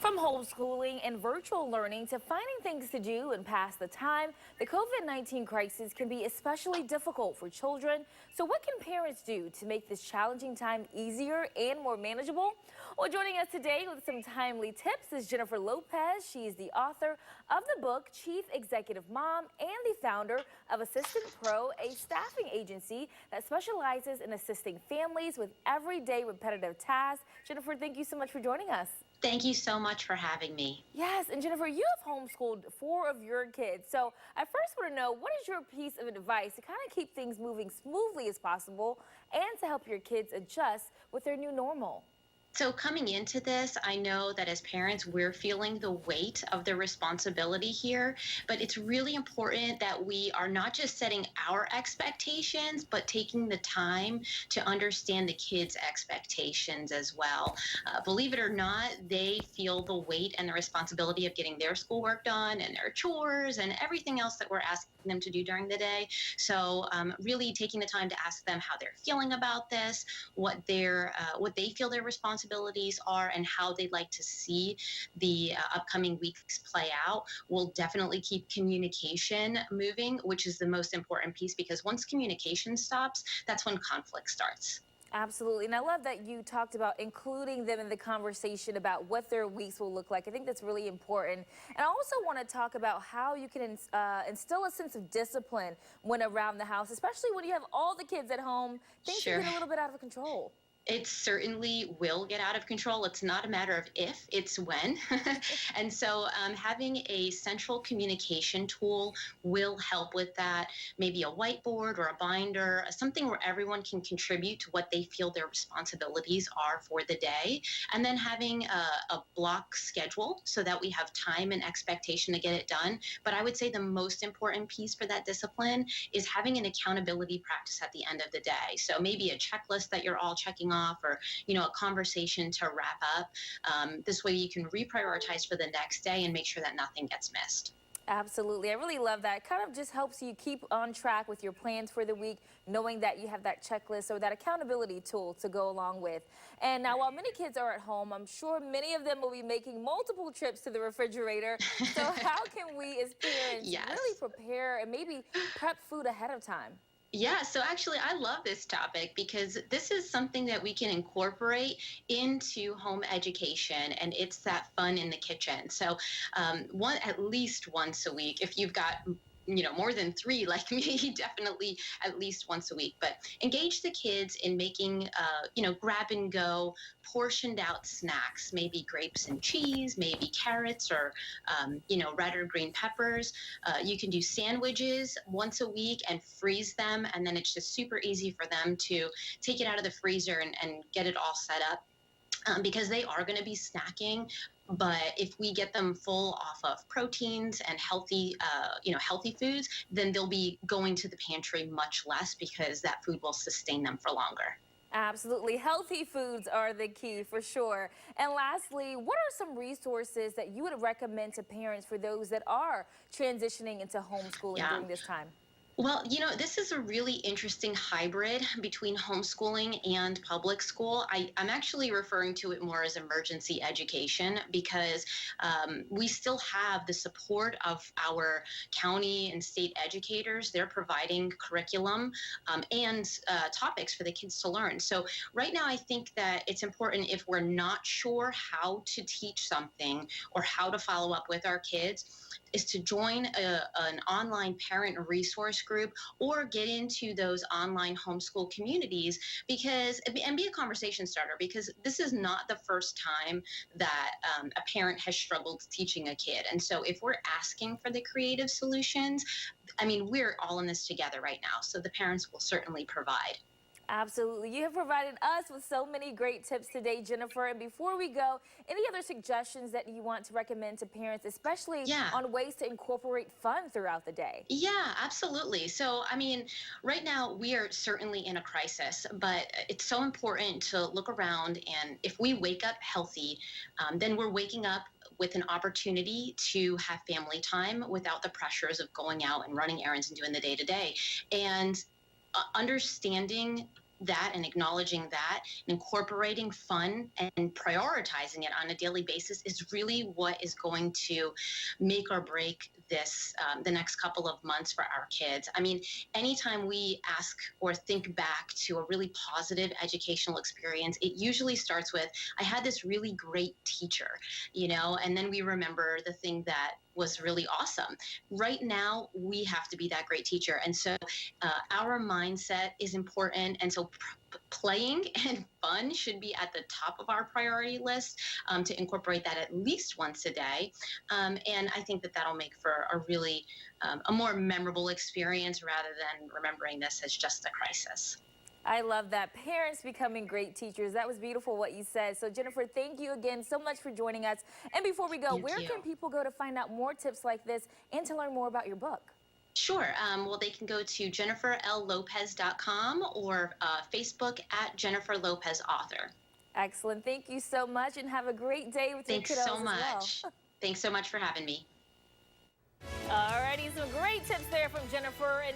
From homeschooling and virtual learning to finding things to do and pass the time, the COVID-19 crisis can be especially difficult for children. So what can parents do to make this challenging time easier and more manageable? Well, joining us today with some timely tips is Jennifer Lopez. She is the author of the book Chief Executive Mom and the founder of Assistant Pro, a staffing agency that specializes in assisting families with everyday repetitive tasks. Jennifer, thank you so much for joining us. Thank you so much for having me. Yes, and Jennifer, you have homeschooled 4 of your kids. So I first want to know, what is your piece of advice to kind of keep things moving smoothly as possible and to help your kids adjust with their new normal? So coming into this, I know that as parents, we're feeling the weight of the responsibility here, but it's really important that we are not just setting our expectations, but taking the time to understand the kids' expectations as well. Believe it or not, they feel the weight and the responsibility of getting their schoolwork done and their chores and everything else that we're asking them to do during the day. So really taking the time to ask them how they're feeling about this, what they feel their responsibilities are, and how they'd like to see the upcoming weeks play out will definitely keep communication moving, which is the most important piece, because once communication stops, that's when conflict starts. Absolutely. And I love that you talked about including them in the conversation about what their weeks will look like. I think that's really important. And I also want to talk about how you can instill a sense of discipline when around the house, especially when you have all the kids at home. Things Sure. can get a little bit out of control. It certainly will get out of control. It's not a matter of if, it's when. And so having a central communication tool will help with that. Maybe a whiteboard or a binder, something where everyone can contribute to what they feel their responsibilities are for the day. And then having a block schedule so that we have time and expectation to get it done. But I would say the most important piece for that discipline is having an accountability practice at the end of the day. So maybe a checklist that you're all checking off, or a conversation to wrap up. This way you can reprioritize for the next day and make sure that nothing gets missed. Absolutely. I really love that. It kind of just helps you keep on track with your plans for the week, knowing that you have that checklist or that accountability tool to go along with. And now, while many kids are at home, I'm sure many of them will be making multiple trips to the refrigerator. So how can we as parents Yes. really prepare and maybe prep food ahead of time? Yeah, so actually, I love this topic because this is something that we can incorporate into home education, and it's that fun in the kitchen. So, at least once a week, if you've got more than 3 like me, definitely at least once a week. But engage the kids in making grab and go portioned out snacks, maybe grapes and cheese, maybe carrots, or red or green peppers. You can do sandwiches once a week and freeze them, and then it's just super easy for them to take it out of the freezer and get it all set up. Because they are going to be snacking. But if we get them full off of proteins and healthy foods, then they'll be going to the pantry much less, because that food will sustain them for longer. Absolutely. Healthy foods are the key for sure. And lastly, what are some resources that you would recommend to parents for those that are transitioning into homeschooling Yeah. during this time? Well, this is a really interesting hybrid between homeschooling and public school. I'm actually referring to it more as emergency education, because we still have the support of our county and state educators. They're providing curriculum and topics for the kids to learn. So right now, I think that it's important, if we're not sure how to teach something or how to follow up with our kids, is to join an online parent resource group, or get into those online homeschool communities, and be a conversation starter, because this is not the first time that a parent has struggled teaching a kid. And so if we're asking for the creative solutions, I mean, we're all in this together right now. So the parents will certainly provide. Absolutely. You have provided us with so many great tips today, Jennifer. And before we go, any other suggestions that you want to recommend to parents, especially Yeah. on ways to incorporate fun throughout the day? Yeah, absolutely. So, I mean, right now we are certainly in a crisis, but it's so important to look around. And if we wake up healthy, then we're waking up with an opportunity to have family time without the pressures of going out and running errands and doing the day to day. And understanding that and acknowledging that and incorporating fun and prioritizing it on a daily basis is really what is going to make or break this the next couple of months for our kids. I mean, anytime we ask or think back to a really positive educational experience, it usually starts with, I had this really great teacher, and then we remember the thing that was really awesome. Right now, we have to be that great teacher. And so our mindset is important. And so playing and fun should be at the top of our priority list, to incorporate that at least once a day. And I think that that'll make for a really a more memorable experience rather than remembering this as just a crisis. I love that. Parents becoming great teachers. That was beautiful what you said. So Jennifer, thank you again so much for joining us. And before we go, Thank where you. can people go to find out more tips like this and to learn more about your book? Sure. Well, they can go to jenniferllopez.com or Facebook at Jennifer Lopez Author. Excellent. Thank you so much and have a great day with Thanks your kiddos so as much. well. Thanks so much for having me. Alrighty, some great tips there from Jennifer. And